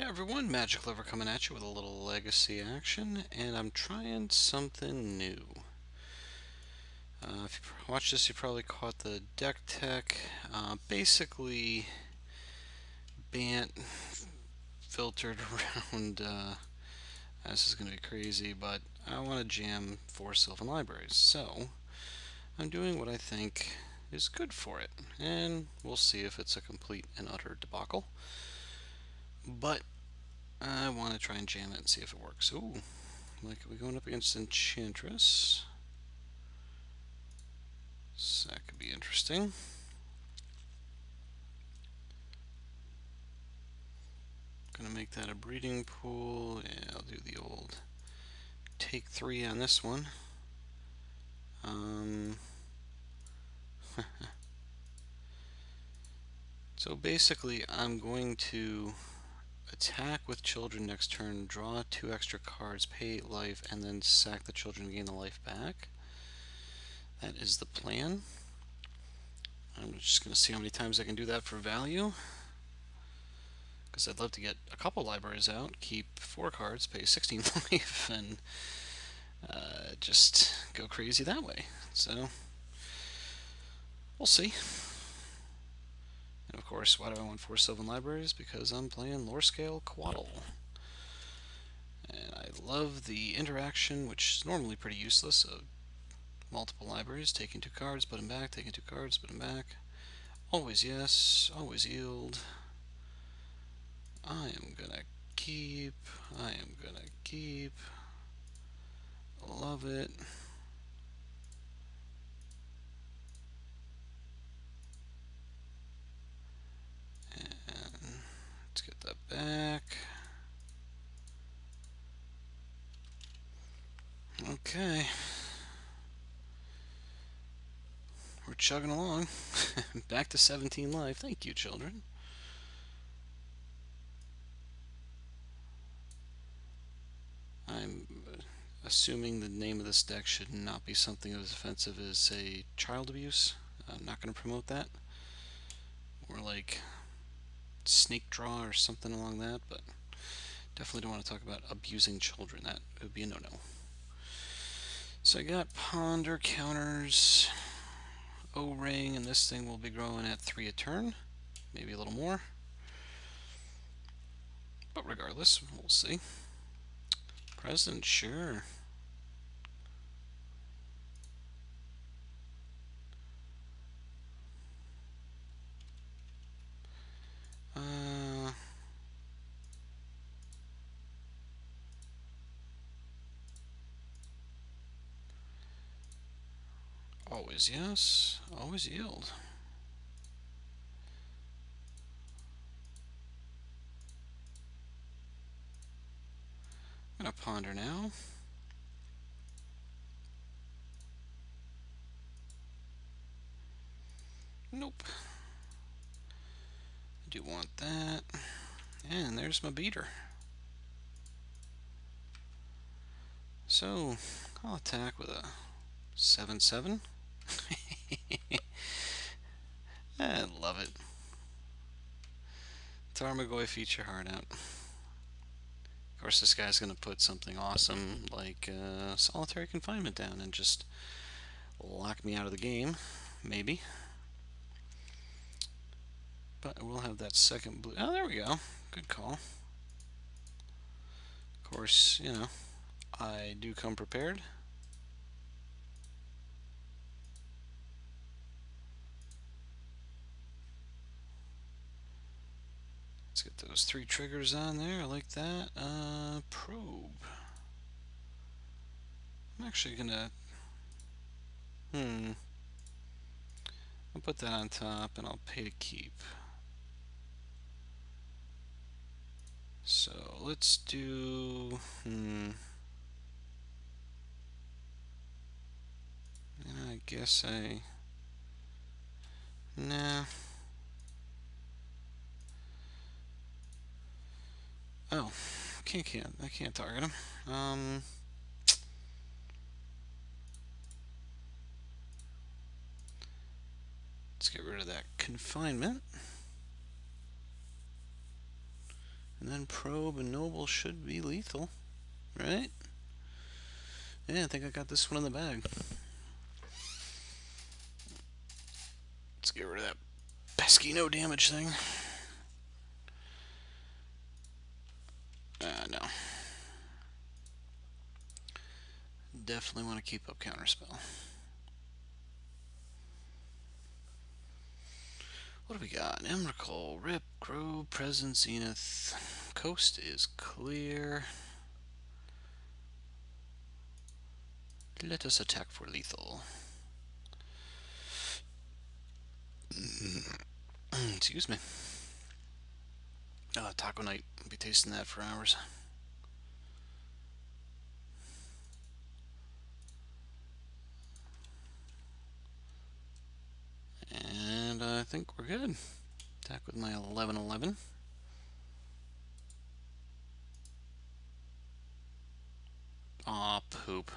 Hey everyone, Magic Lover coming at you with a little legacy action, and I'm trying something new. If you watched this, you probably caught the deck tech. Basically, Bant filtered around. This is going to be crazy, but I want to jam 4 Sylvan Libraries, so I'm doing what I think is good for it, and we'll see if it's a complete and utter debacle. But I want to try and jam it and see if it works. Ooh. Like, are we going up against Enchantress? So that could be interesting. Gonna make that a breeding pool. Yeah, I'll do the old take 3 on this one. Um, so basically, I'm going to attack with children next turn, draw 2 extra cards, pay 8 life, and then sack the children to gain the life back. That is the plan. I'm just going to see how many times I can do that for value. Because I'd love to get a couple libraries out, keep 4 cards, pay 16 life, and just go crazy that way. So, we'll see. And of course, why do I want 4 Sylvan Libraries? Because I'm playing Lorescale Quaddle. And I love the interaction, which is normally pretty useless, of multiple libraries, taking 2 cards, put them back, taking 2 cards, put them back. Always yes, always yield. I am gonna keep, I am gonna keep. Love it. And let's get that back. Okay. We're chugging along. Back to 17 life. Thank you, children. I'm assuming the name of this deck should not be something as offensive as, say, child abuse. I'm not going to promote that. Or like snake draw or something along that, but definitely don't want to talk about abusing children. That would be a no-no. So I got ponder counters, O-ring, and this thing will be growing at 3 a turn, maybe a little more. But regardless, we'll see. President, sure. Always yes, always yield. I'm gonna ponder now. Nope. I do want that. And there's my beater. So, I'll attack with a 7/7. I love it. Tarmogoy feature hard out. Of course, this guy's going to put something awesome like solitary confinement down and just lock me out of the game, maybe. But we'll have that second blue. Oh, there we go. Good call. Of course, you know, I do come prepared. Let's get those 3 triggers on there. I like that. Probe. I'm actually gonna. I'll put that on top and I'll pay to keep. So let's do. I guess I. Nah. Oh, I can't target him. Let's get rid of that confinement. And then Probe and Noble should be lethal, right? Yeah, I think I got this one in the bag. Let's get rid of that pesky no damage thing. No. Definitely want to keep up Counterspell. What do we got? Emrakul, Rip, Grove, Presence, Zenith. Coast is clear. Let us attack for lethal. Excuse me. Taco night. I'll be tasting that for hours. And I think we're good. Attack with my 11/11. Aw, poop.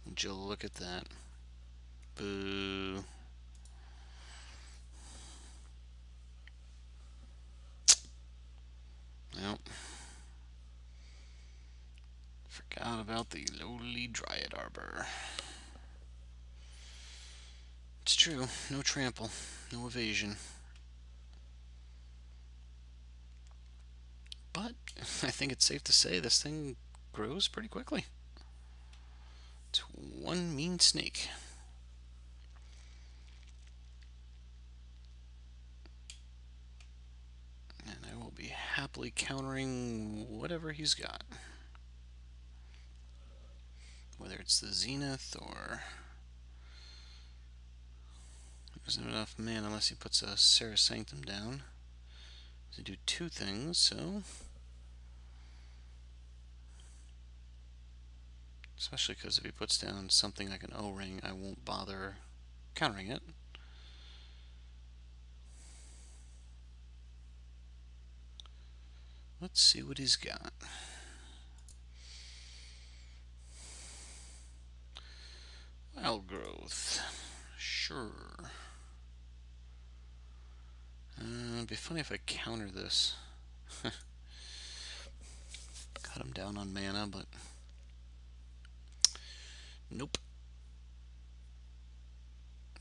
Would you look at that? Boo. Nope. Forgot about the lowly Dryad Arbor. It's true. No trample. No evasion. But I think it's safe to say this thing grows pretty quickly. It's one mean snake. And I will be happily countering whatever he's got. Whether it's the Zenith or... There's not enough mana unless he puts a Serra Sanctum down to do two things, so... Especially because if he puts down something like an O-ring, I won't bother countering it. Let's see what he's got. Wild growth. Sure. It'd be funny if I counter this. Cut him down on mana, but... Nope.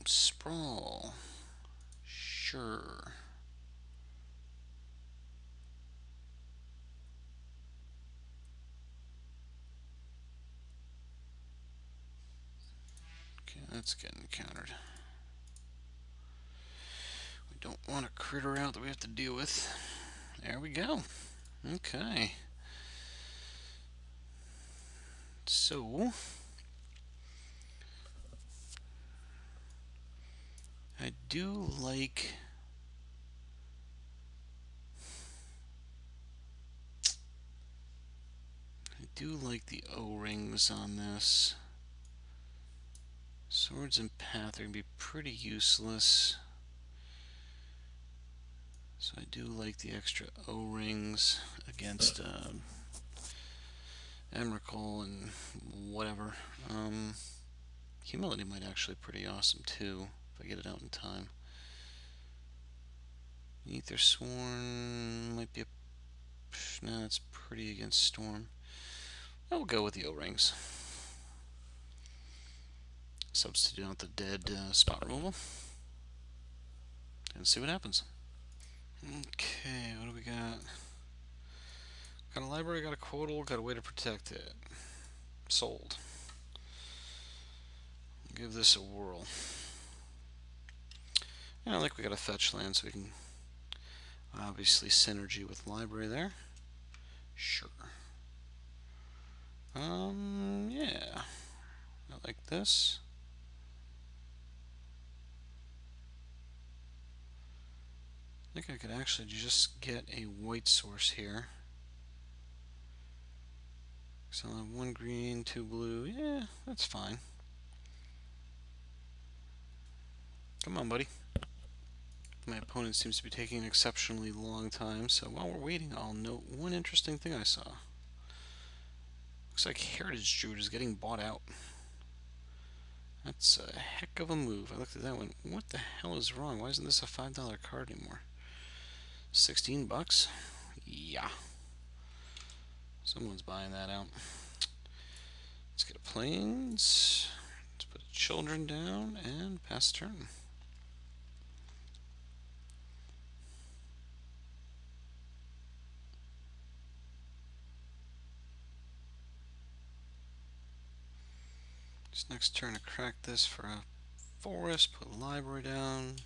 Sprawl. Sure. Okay, that's getting countered. We don't want a critter out that we have to deal with. There we go. Okay. So... I do like... the O-rings on this. Swords and Path are going to be pretty useless. So I do like the extra O-rings against Emrakul and whatever. Humility might actually be pretty awesome too, if I get it out in time. Ether Sworn might be a... No, it's pretty against Storm. I'll go with the O-rings. Substitute out the dead spot removal. And see what happens. Okay, what do we got? Got a library, got a quotal, got a way to protect it. Sold. Give this a whirl. And I like we got a fetch land, so we can obviously synergy with library there. Sure. Yeah. I like this. I think I could actually just get a white source here. So I'll have 1 green, 2 blue. Yeah, that's fine. Come on, buddy. My opponent seems to be taking an exceptionally long time, so while we're waiting, I'll note one interesting thing I saw. Looks like Heritage Druid is getting bought out. That's a heck of a move. I looked at that one. What the hell is wrong? Why isn't this a $5 card anymore? 16 bucks? Yikes. Yeah. Someone's buying that out. Let's get a planes. Let's put children down and pass the turn. Just next turn I crack this for a forest, put library down.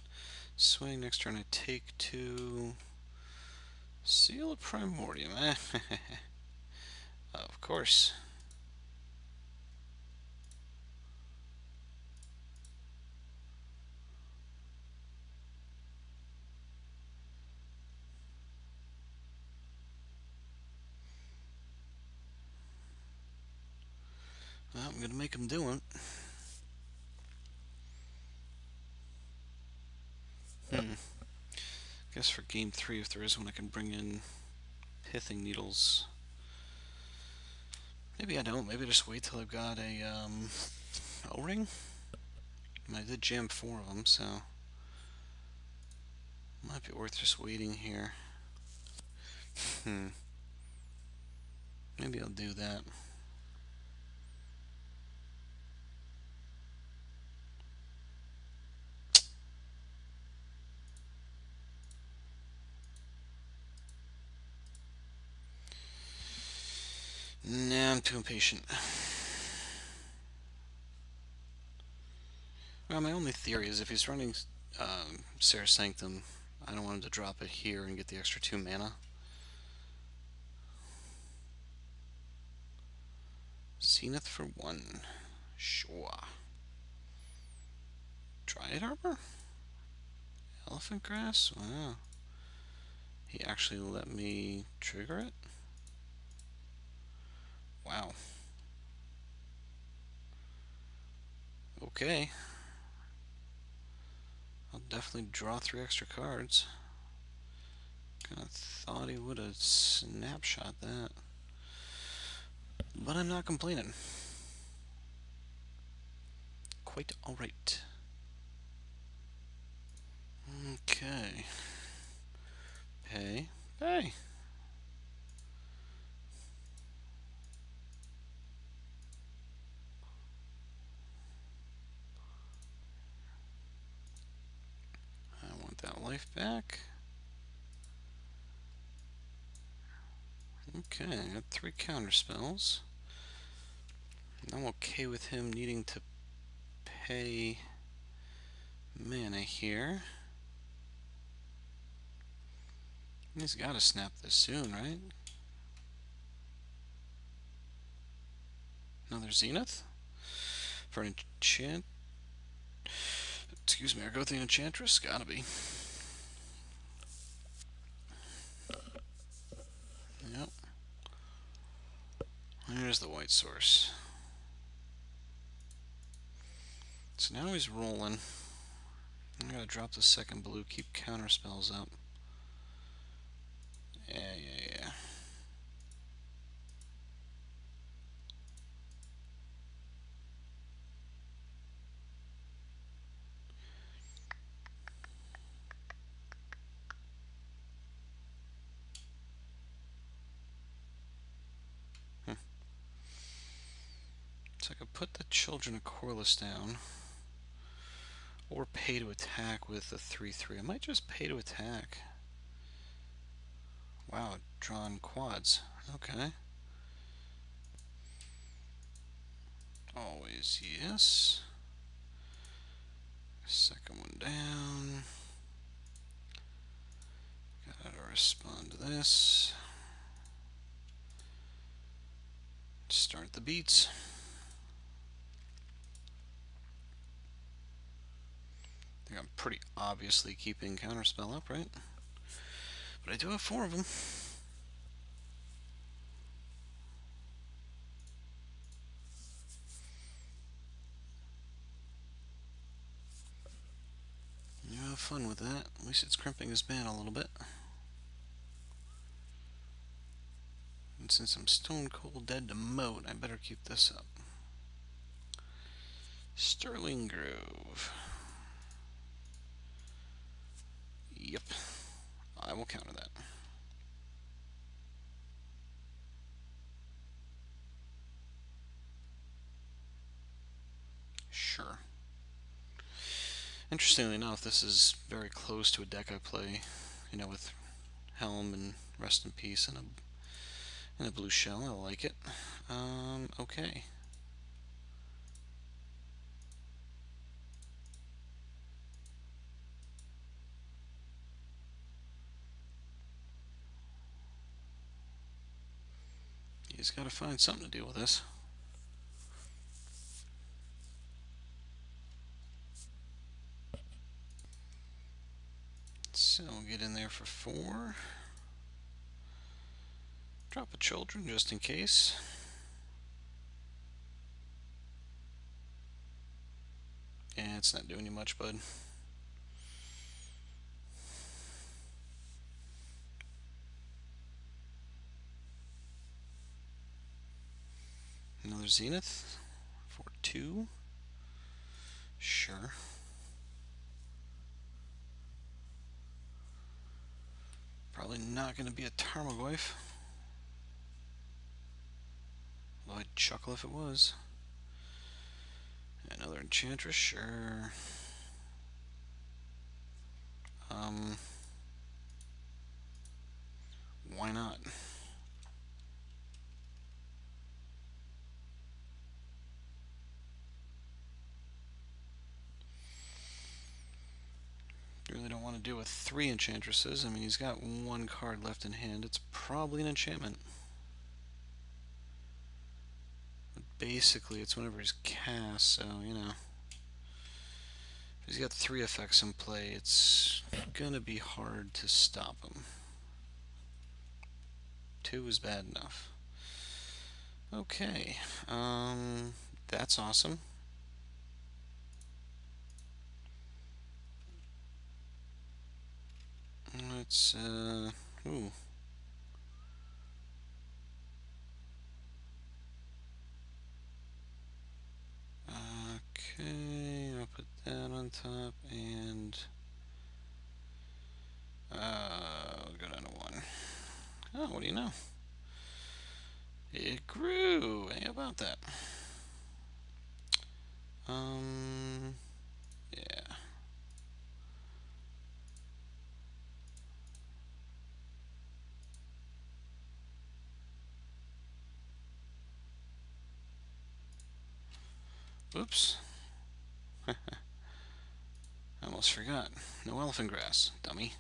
Swing, next turn I take 2. Seal of Primordium. Of course. Well, I'm gonna make him do it. Guess for game 3, if there is one, I can bring in Pithing Needles. Maybe I don't. Maybe I just wait till I've got a O-ring. I did jam 4 of them, so might be worth just waiting here. Maybe I'll do that. Nah, I'm too impatient. Well, my only theory is if he's running Sarah Sanctum, I don't want him to drop it here and get the extra 2 mana. Zenith for 1. Sure. Dryad Arbor? Elephant Grass? Wow. He actually let me trigger it? Wow. Okay. I'll definitely draw 3 extra cards. Kinda thought he would have snapshot that. But I'm not complaining. Quite alright. Okay. Pay. Pay. I want that life back. Okay, I got 3 counter spells. I'm okay with him needing to pay mana here. He's got to snap this soon, right? Another Zenith? For an enchant... Excuse me, I go with the Enchantress? Gotta be. Yep. There's the white source. So now he's rolling. I gotta drop the second blue, keep counter spells up. Yeah. So I could put the Children of Corliss down. Or pay to attack with the 3/3. I might just pay to attack. Wow, drawn quads. Okay. Always yes. Second one down. Gotta respond to this. Start the beats. I think I'm pretty obviously keeping counterspell up, right? But I do have 4 of them. You have fun with that. At least it's crimping his mana a little bit. And since I'm stone cold dead to moat, I better keep this up. Sterling Grove. Yep. I will counter that. Interestingly enough, this is very close to a deck I play, with Helm and Rest in Peace and a blue shell. I like it. Okay. He's got to find something to deal with this. So we'll get in there for 4. Drop a Children just in case. Yeah, it's not doing you much, bud. Another Zenith for 2. Sure. Probably not going to be a Tarmogoyf. Although I'd chuckle if it was. Another Enchantress, sure. Why not? Really don't want to deal with 3 Enchantresses. I mean, he's got 1 card left in hand. It's probably an enchantment. But basically, it's whenever he's cast, so, if he's got 3 effects in play, it's gonna be hard to stop him. 2 is bad enough. Okay, that's awesome. Let's, ooh. Okay, I'll put that on top, and we'll go down to 1. Oh, what do you know? It grew. How about that? Yeah. Oops. I almost forgot. No elephant grass, dummy.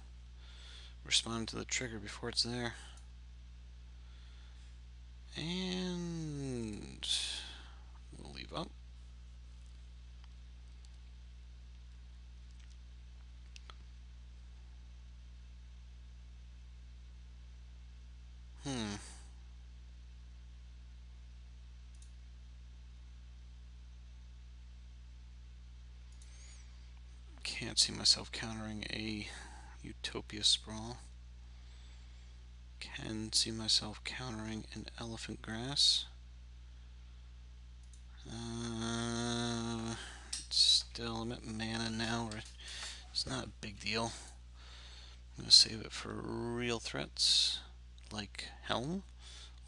Respond to the trigger before it's there. And we'll leave up. Can't see myself countering a Utopia Sprawl. Can see myself countering an Elephant Grass. Still, I'm at mana now. It's not a big deal. I'm going to save it for real threats like Helm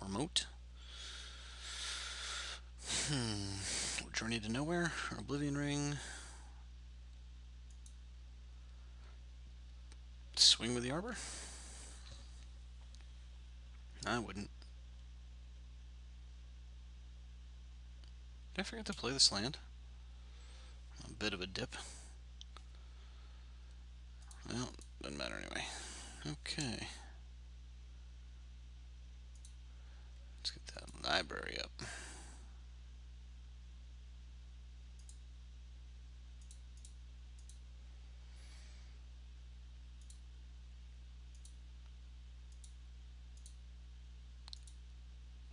or Moat. Journey to Nowhere or Oblivion Ring. Swing with the Arbor? I wouldn't. Did I forget to play this land? A bit of a dip. Well, doesn't matter anyway. Okay. Let's get that library up.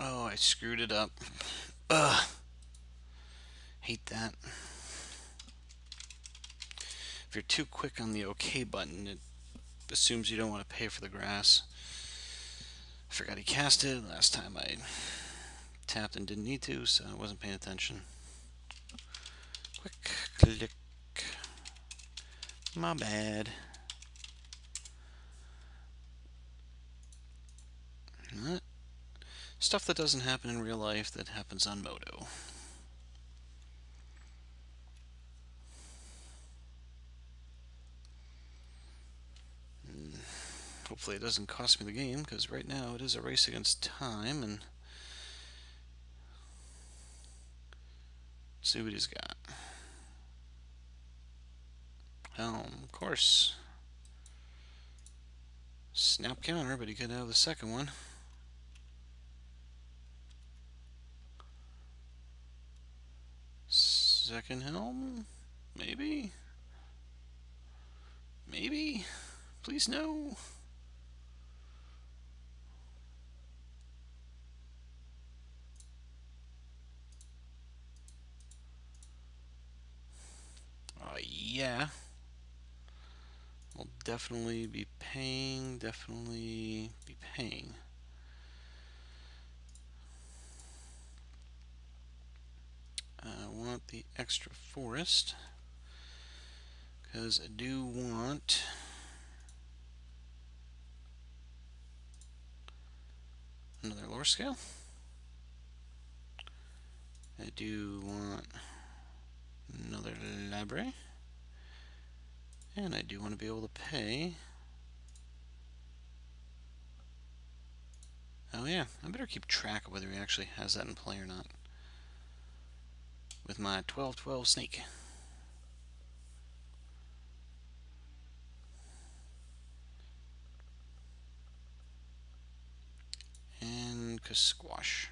Oh, I screwed it up. Ugh. Hate that. If you're too quick on the OK button, it assumes you don't want to pay for the grass. I forgot he cast it last time I tapped and didn't need to, so I wasn't paying attention. Quick click. My bad. Stuff that doesn't happen in real life that happens on Moto. Hopefully it doesn't cost me the game, because right now it is a race against time, and see what he's got. Of course. Snap counter, but he could have the second one. Second helm? Maybe? Maybe? Please no. Yeah. We'll definitely be paying, I want the extra forest, because I do want another lore scale. I do want another library. And I do want to be able to pay. Oh yeah, I better keep track of whether he actually has that in play or not. With my 12-12 snake. And Kasquash.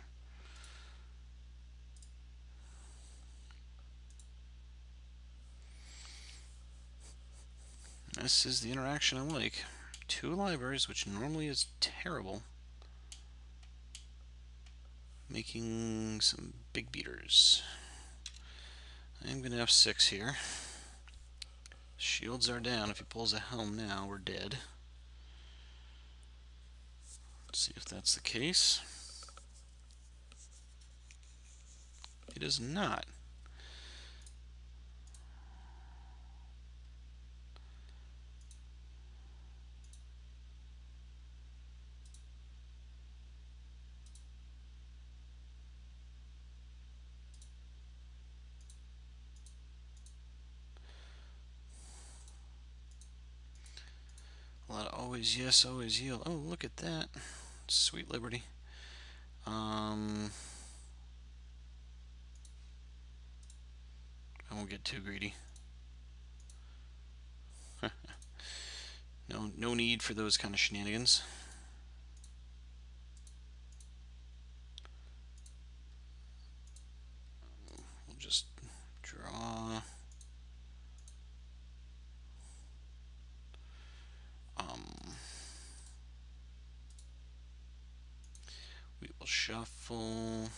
This is the interaction I like. 2 libraries, which normally is terrible. Making some big beaters. I'm going to have 6 here. Shields are down. If he pulls a helm now, we're dead. Let's see if that's the case. It is not. A lot of always yes, always yield. Oh, look at that. Sweet Liberty. I won't get too greedy. No need for those kind of shenanigans. We'll just draw. We will shuffle.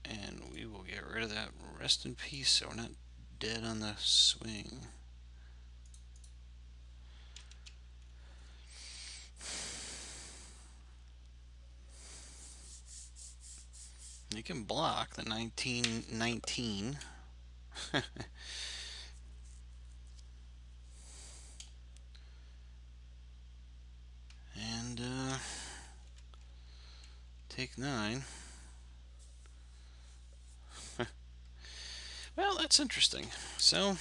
And we will get rid of that rest in peace so we're not dead on the swing. You can block the 1919. And take 9. Well, that's interesting. So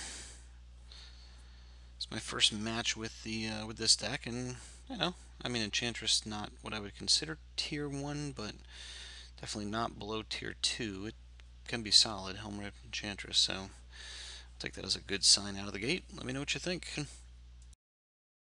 it's my first match with the with this deck, and I mean, Enchantress not what I would consider tier 1, but definitely not below tier 2. It can be solid, HelmRiP Enchantress. So I'll take that as a good sign out of the gate. Let me know what you think.